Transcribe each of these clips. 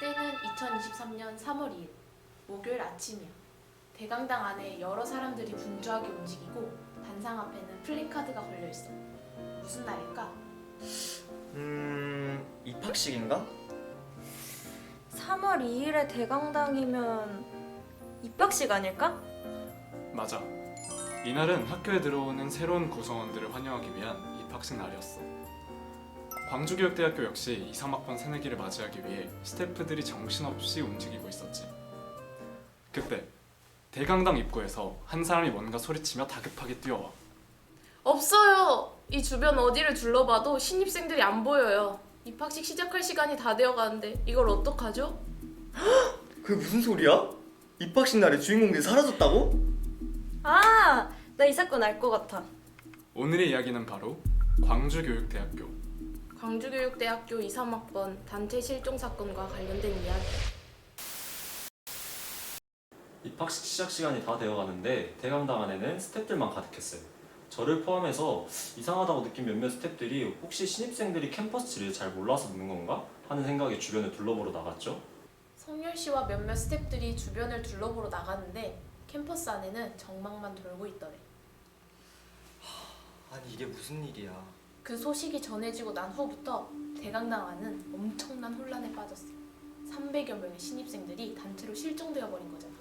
때는 2023년 3월 2일 목요일 아침이야. 대강당 안에 여러 사람들이 분주하게 움직이고 단상 앞에는 플래카드가 걸려있어. 무슨 날일까? 입학식인가? 3월 2일에 대강당이면 입학식 아닐까? 맞아. 이날은 학교에 들어오는 새로운 구성원들을 환영하기 위한 입학식 날이었어. 광주교육대학교 역시 2, 3학번 새내기를 맞이하기 위해 스태프들이 정신없이 움직이고 있었지. 그때 대강당 입구에서 한 사람이 뭔가 소리치며 다급하게 뛰어와. 없어요! 이 주변 어디를 둘러봐도 신입생들이 안 보여요. 입학식 시작할 시간이 다 되어가는데 이걸 어떡하죠? 그게 무슨 소리야? 입학식 날에 주인공들이 사라졌다고? 아! 나 이 사건 알 것 같아. 오늘의 이야기는 바로 광주교육대학교. 광주교육대학교 2, 3학번 단체 실종 사건과 관련된 이야기. 입학식 시작 시간이 다 되어가는데 대강당 안에는 스태프들만 가득했어요. 저를 포함해서 이상하다고 느낀 몇몇 스태프들이 혹시 신입생들이 캠퍼스 지리를 잘 몰라서 묻는 건가? 하는 생각에 주변을 둘러보러 나갔죠. 성열 씨와 몇몇 스태프들이 주변을 둘러보러 나갔는데 캠퍼스 안에는 정막만 돌고 있더래. 아니 이게 무슨 일이야? 그 소식이 전해지고 난 후부터 대강당 안은 엄청난 혼란에 빠졌어. 300여 명의 신입생들이 단체로 실종되어 버린 거잖아.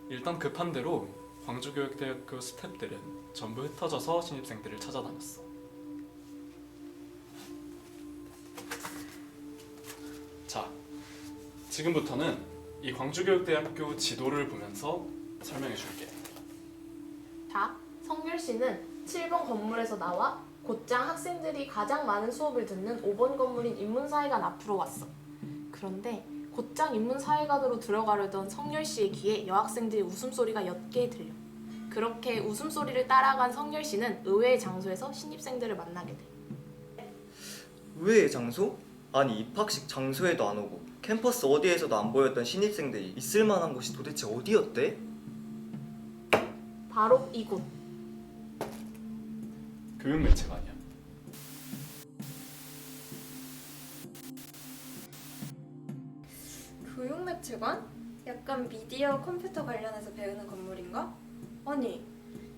일단 급한 대로 광주교육대학교 스태프들은 전부 흩어져서 신입생들을 찾아다녔어. 자, 지금부터는 이 광주교육대학교 지도를 보면서 설명해 줄게. 자, 성열 씨는 7번 건물에서 나와 곧장 학생들이 가장 많은 수업을 듣는 5번 건물인 인문사회관 앞으로 왔어. 그런데 곧장 인문사회관으로 들어가려던 성열 씨의 귀에 여학생들의 웃음소리가 옅게 들려. 그렇게 웃음소리를 따라간 성열 씨는 의외의 장소에서 신입생들을 만나게 돼. 의외의 장소? 아니 입학식 장소에도 안 오고 캠퍼스 어디에서도 안 보였던 신입생들이 있을 만한 곳이 도대체 어디였대? 바로 이곳. 교육매체관이야. 교육매체관? 약간 미디어 컴퓨터 관련해서 배우는 건물인가? 아니,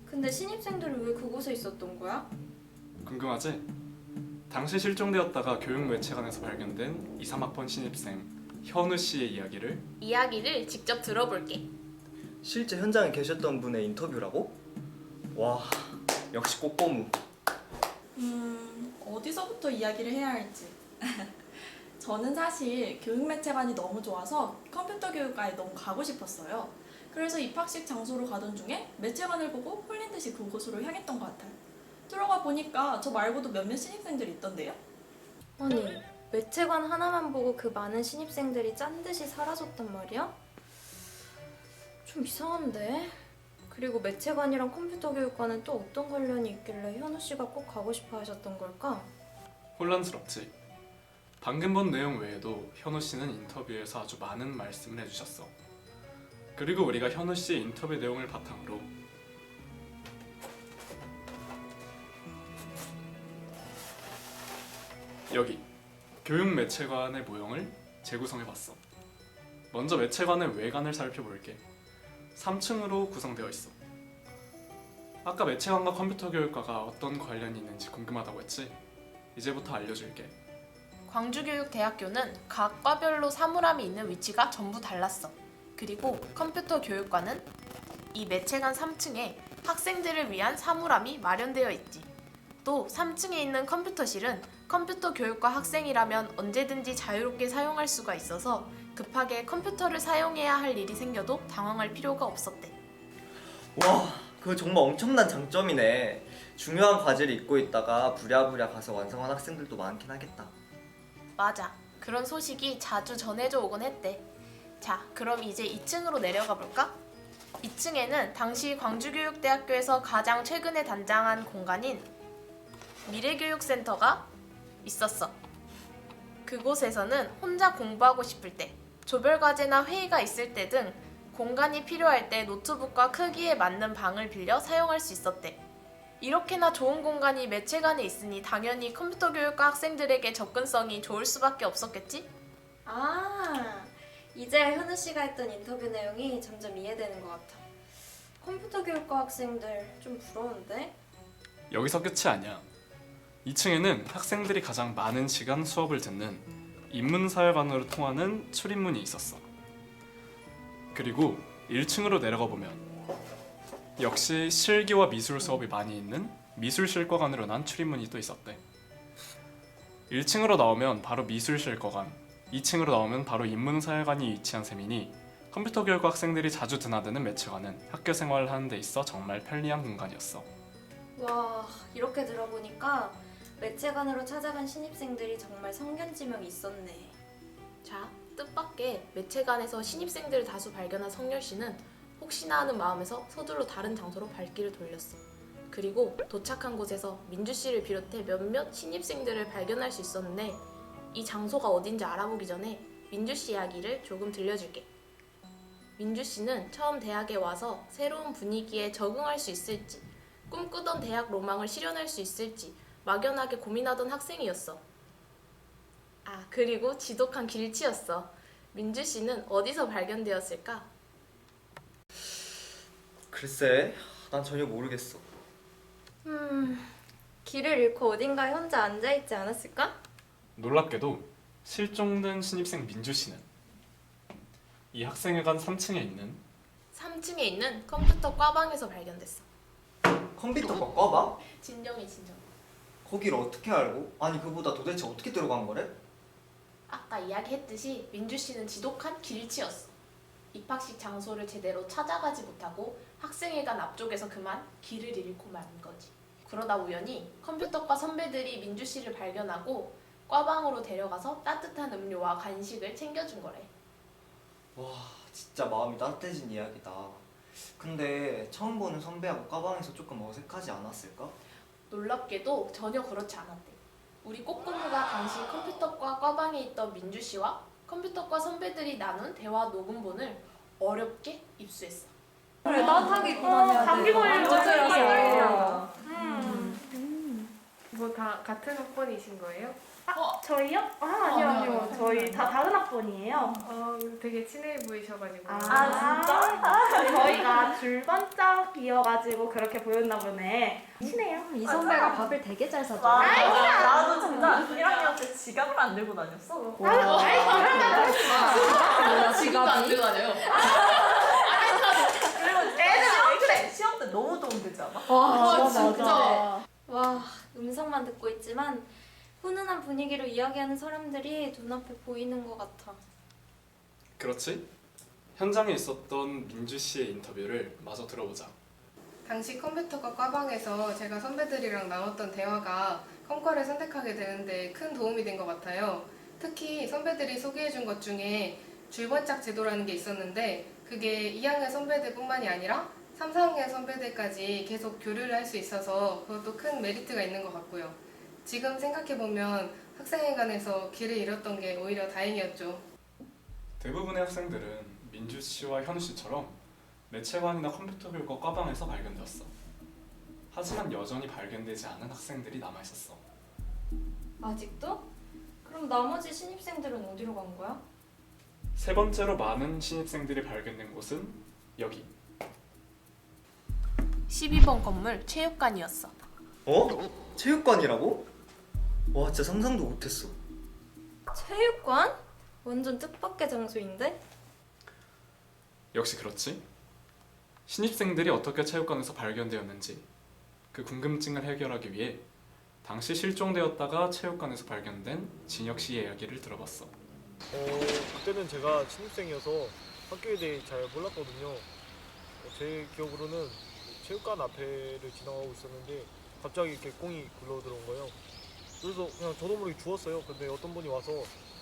근데 신입생들은 왜 그곳에 있었던 거야? 궁금하지? 당시 실종되었다가 교육매체관에서 발견된 2, 3학번 신입생 현우 씨의 이야기를 직접 들어볼게. 실제 현장에 계셨던 분의 인터뷰라고? 와 역시 꼬꼬무. 어디서부터 이야기를 해야 할지. 저는 사실 교육매체관이 너무 좋아서 컴퓨터 교육과에 너무 가고 싶었어요. 그래서 입학식 장소로 가던 중에 매체관을 보고 홀린 듯이 그곳으로 향했던 것 같아요. 들어가 보니까 저 말고도 몇몇 신입생들이 있던데요? 아니, 매체관 하나만 보고 그 많은 신입생들이 짠 듯이 사라졌단 말이야? 좀 이상한데? 그리고 매체관이랑 컴퓨터 교육과는 또 어떤 관련이 있길래 현우 씨가 꼭 가고 싶어 하셨던 걸까? 혼란스럽지? 방금 본 내용 외에도 현우 씨는 인터뷰에서 아주 많은 말씀을 해주셨어. 그리고 우리가 현우 씨의 인터뷰 내용을 바탕으로 여기 교육매체관의 모형을 재구성해봤어. 먼저 매체관의 외관을 살펴볼게. 3층으로 구성되어 있어. 아까 매체관과 컴퓨터 교육과가 어떤 관련이 있는지 궁금하다고 했지? 이제부터 알려줄게. 광주교육대학교는 각 과별로 사물함이 있는 위치가 전부 달랐어. 그리고 컴퓨터 교육과는 이 매체관 3층에 학생들을 위한 사물함이 마련되어 있지. 또 3층에 있는 컴퓨터실은 컴퓨터 교육과 학생이라면 언제든지 자유롭게 사용할 수가 있어서 급하게 컴퓨터를 사용해야 할 일이 생겨도 당황할 필요가 없었대. 와 그거 정말 엄청난 장점이네. 중요한 과제를 잊고 있다가 부랴부랴 가서 완성한 학생들도 많긴 하겠다. 맞아. 그런 소식이 자주 전해져 오곤 했대. 자, 그럼 이제 2층으로 내려가 볼까? 2층에는 당시 광주교육대학교에서 가장 최근에 단장한 공간인 미래교육센터가 있었어. 그곳에서는 혼자 공부하고 싶을 때, 조별과제나 회의가 있을 때 등 공간이 필요할 때 노트북과 크기에 맞는 방을 빌려 사용할 수 있었대. 이렇게나 좋은 공간이 매체관에 있으니 당연히 컴퓨터 교육과 학생들에게 접근성이 좋을 수밖에 없었겠지? 아, 이제 현우 씨가 했던 인터뷰 내용이 점점 이해되는 것 같아. 컴퓨터 교육과 학생들 좀 부러운데? 여기서 끝이 아니야. 2층에는 학생들이 가장 많은 시간 수업을 듣는 인문사회반으로 통하는 출입문이 있었어. 그리고 1층으로 내려가 보면 역시 실기와 미술 수업이 많이 있는 미술실과관으로 난 출입문이 또 있었대. 1층으로 나오면 바로 미술실과관, 2층으로 나오면 바로 인문사회관이 위치한 셈이니 컴퓨터 교육과 학생들이 자주 드나드는 매체관은 학교 생활을 하는 데 있어 정말 편리한 공간이었어. 와, 이렇게 들어보니까 매체관으로 찾아간 신입생들이 정말 성견지명이 있었네. 자, 뜻밖의 매체관에서 신입생들을 다수 발견한 성열 씨는 혹시나 하는 마음에서 서둘러 다른 장소로 발길을 돌렸어. 그리고 도착한 곳에서 민주 씨를 비롯해 몇몇 신입생들을 발견할 수 있었는데 이 장소가 어딘지 알아보기 전에 민주 씨 이야기를 조금 들려줄게. 민주 씨는 처음 대학에 와서 새로운 분위기에 적응할 수 있을지, 꿈꾸던 대학 로망을 실현할 수 있을지 막연하게 고민하던 학생이었어. 아, 그리고 지독한 길치였어. 민주 씨는 어디서 발견되었을까? 글쎄, 난 전혀 모르겠어. 길을 잃고 어딘가에 혼자 앉아있지 않았을까? 놀랍게도 실종된 신입생 민주 씨는 이 학생회관 3층에 있는 3층에 있는 컴퓨터 과방에서 발견됐어. 컴퓨터가 과방? 진정해, 진정. 거기를 어떻게 알고? 아니 그보다 도대체 어떻게 들어간 거래? 아까 이야기했듯이 민주 씨는 지독한 길치였어. 입학식 장소를 제대로 찾아가지 못하고 학생회관 앞쪽에서 그만 길을 잃고 마는 거지. 그러다 우연히 컴퓨터과 선배들이 민주 씨를 발견하고 과방으로 데려가서 따뜻한 음료와 간식을 챙겨준 거래. 와, 진짜 마음이 따뜻해진 이야기다. 근데 처음 보는 선배하고 과방에서 조금 어색하지 않았을까? 놀랍게도 전혀 그렇지 않았대. 우리 꼬꼬무가 당시 컴퓨터과 과방에 있던 민주 씨와 컴퓨터과 선배들이 나눈 대화 녹음본을 어렵게 입수했어. 그래 따뜻하게 입고 다녀야 돼. 감기 걸리는 거 들어서. 뭐 다 같은 학번이신 거예요? 저희요? 아니요. 저희 다 다른 학번이에요. 되게 친해 보이셔가지고. 진짜? 저희가 줄번짝이어가지고 그렇게 보였나 보네. 친해요. 이 선배가 밥을 되게 잘 사줘. 나도 진짜 1학년 때 지갑을 안 들고 다녔어. 지금도 안 들고 다녀요. 그리고 애들 왜 그래? 시험 때 너무 도움되지 않아? 와, 진짜. 와, 음성만 듣고 있지만 훈훈한 분위기로 이야기하는 사람들이 눈앞에 보이는 것 같아. 그렇지? 현장에 있었던 민주 씨의 인터뷰를 마저 들어보자. 당시 컴퓨터과 과방에서 제가 선배들이랑 나눴던 대화가 컴과를 선택하게 되는데 큰 도움이 된 것 같아요. 특히 선배들이 소개해준 것 중에 줄번짝 제도라는 게 있었는데 그게 2학년 선배들뿐만이 아니라 3, 4학년 선배들까지 계속 교류를 할 수 있어서 그것도 큰 메리트가 있는 것 같고요. 지금 생각해보면 학생회관에서 길을 잃었던 게 오히려 다행이었죠. 대부분의 학생들은 민주 씨와 현우 씨처럼 매체관이나 컴퓨터 교육과 과방에서 발견되었어. 하지만 여전히 발견되지 않은 학생들이 남아있었어. 아직도? 그럼 나머지 신입생들은 어디로 간 거야? 세 번째로 많은 신입생들이 발견된 곳은 여기. 12번 건물 체육관이었어. 어? 체육관이라고? 와, 진짜 상상도 못했어. 체육관? 완전 뜻밖의 장소인데? 역시 그렇지. 신입생들이 어떻게 체육관에서 발견되었는지 그 궁금증을 해결하기 위해 당시 실종되었다가 체육관에서 발견된 진혁 씨의 이야기를 들어봤어. 그때는 제가 신입생이어서 학교에 대해 잘 몰랐거든요. 제 기억으로는 체육관 앞에를 지나가고 있었는데 갑자기 이렇게 꽁이 굴러들어온 거예요. 그래서 그냥 저도 모르게 주웠어요. 근데 어떤 분이 와서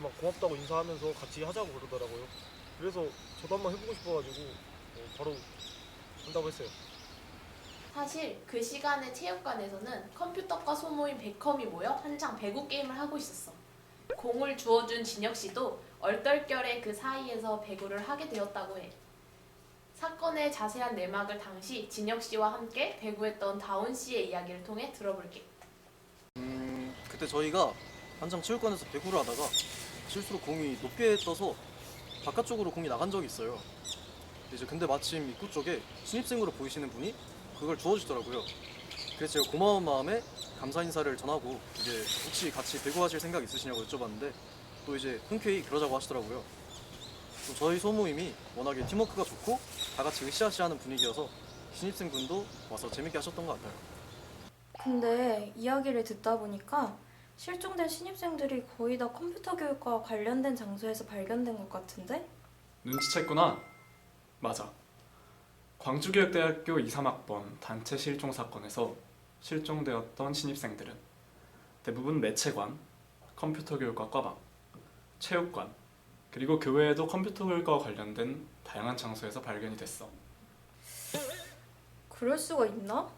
막 고맙다고 인사하면서 같이 하자고 그러더라고요. 그래서 저도 한번 해보고 싶어가지고 바로 한다고 했어요. 사실 그 시간에 체육관에서는 컴퓨터과 소모임 베컴이 모여 한창 배구 게임을 하고 있었어. 공을 주워준 진혁 씨도 얼떨결에 그 사이에서 배구를 하게 되었다고 해. 사건의 자세한 내막을 당시 진혁 씨와 함께 배구했던 다운 씨의 이야기를 통해 들어볼게. 그때 저희가 한창 체육관에서 배구를 하다가 실수로 공이 높게 떠서 바깥쪽으로 공이 나간 적이 있어요. 근데 마침 입구 쪽에 신입생으로 보이시는 분이 그걸 주워주시더라고요. 그래서 제가 고마운 마음에 감사 인사를 전하고 혹시 같이 배구하실 생각 있으시냐고 여쭤봤는데 또 흔쾌히 그러자고 하시더라고요. 또 저희 소모임이 워낙에 팀워크가 좋고 다 같이 으쌰으쌰하는 분위기여서 신입생분도 와서 재밌게 하셨던 것 같아요. 근데 이야기를 듣다 보니까 실종된 신입생들이 거의 다 컴퓨터 교육과 관련된 장소에서 발견된 것 같은데? 눈치챘구나. 맞아. 광주교육대학교 2, 3학번 단체 실종 사건에서 실종되었던 신입생들은 대부분 매체관, 컴퓨터 교육과 과방, 체육관, 그리고 교외에도 컴퓨터 교육과 관련된 다양한 장소에서 발견이 됐어. 그럴 수가 있나?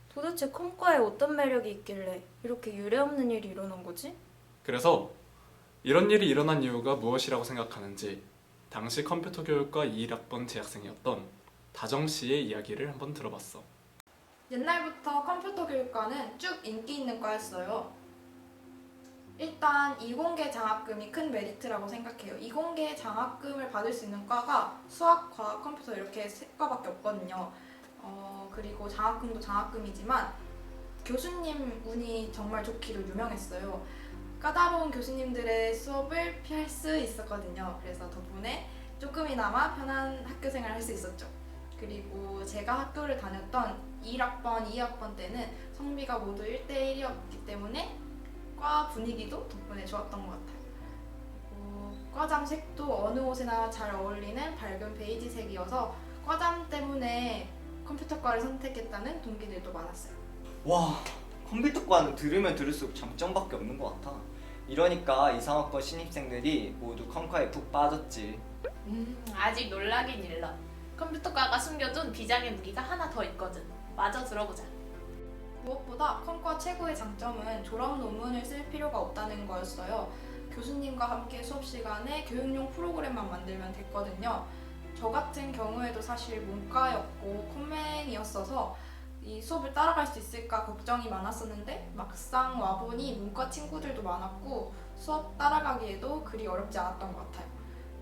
도대체 컴과에 어떤 매력이 있길래 이렇게 유례없는 일이 일어난 거지? 그래서 이런 일이 일어난 이유가 무엇이라고 생각하는지 당시 컴퓨터 교육과 21학번 재학생이었던 다정 씨의 이야기를 한번 들어봤어. 옛날부터 컴퓨터 교육과는 쭉 인기 있는 과였어요. 일단 이공계 장학금이 큰 메리트라고 생각해요. 이공계 장학금을 받을 수 있는 과가 수학, 과학, 컴퓨터 이렇게 세 과밖에 없거든요. 그리고 장학금도 장학금이지만 교수님 운이 정말 좋기로 유명했어요. 까다로운 교수님들의 수업을 피할 수 있었거든요. 그래서 덕분에 조금이나마 편한 학교 생활을 할 수 있었죠. 그리고 제가 학교를 다녔던 1학번, 2학번 때는 성비가 모두 1대1이었기 때문에 과 분위기도 덕분에 좋았던 것 같아요. 그리고 과잠 색도 어느 옷에나 잘 어울리는 밝은 베이지색이어서 과잠 때문에 컴퓨터과를 선택했다는 동기들도 많았어요. 와, 컴퓨터과는 들으면 들을수록 장점밖에 없는 것 같아. 이러니까 이상학번 신입생들이 모두 컴과에 푹 빠졌지. 아직 놀라긴 일러. 컴퓨터과가 숨겨둔 비장의 무기가 하나 더 있거든. 마저 들어보자. 무엇보다 컴과 최고의 장점은 졸업 논문을 쓸 필요가 없다는 거였어요. 교수님과 함께 수업 시간에 교육용 프로그램만 만들면 됐거든요. 저 같은 경우에도 사실 문과였고 컴맹이었어서 이 수업을 따라갈 수 있을까 걱정이 많았었는데 막상 와보니 문과 친구들도 많았고 수업 따라가기에도 그리 어렵지 않았던 것 같아요.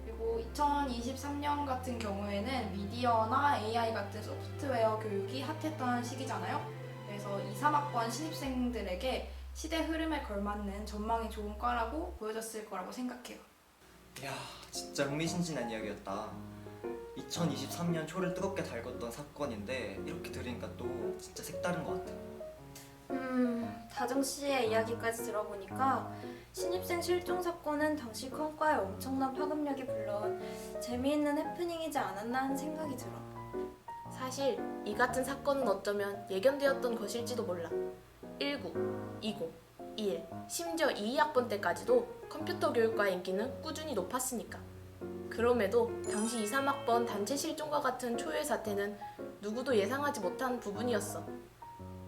그리고 2023년 같은 경우에는 미디어나 AI 같은 소프트웨어 교육이 핫했던 시기잖아요. 그래서 2, 3학번 신입생들에게 시대 흐름에 걸맞는 전망이 좋은 과라고 보여졌을 거라고 생각해요. 이야, 진짜 흥미진진한 이야기였다. 2023년 초를 뜨겁게 달궜던 사건인데 이렇게 들으니까 또 진짜 색다른 것 같아. 다정 씨의 이야기까지 들어보니까 신입생 실종 사건은 당시 컴과의 엄청난 파급력이 물론 재미있는 해프닝이지 않았나 하는 생각이 들어. 사실 이 같은 사건은 어쩌면 예견되었던 것일지도 몰라. 19, 20, 21, 심지어 22학번 때까지도 컴퓨터 교육과의 인기는 꾸준히 높았으니까. 그럼에도 당시 2, 3학번 단체 실종과 같은 초유의 사태는 누구도 예상하지 못한 부분이었어.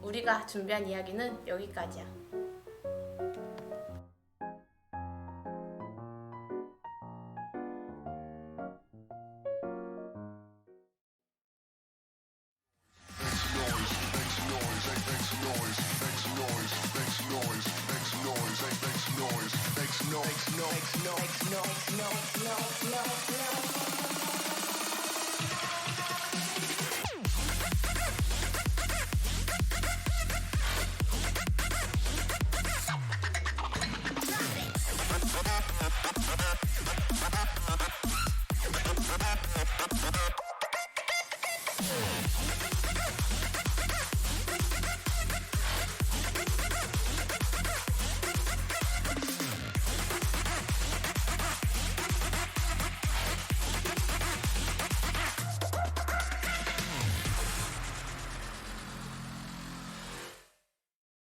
우리가 준비한 이야기는 여기까지야. Make some noise.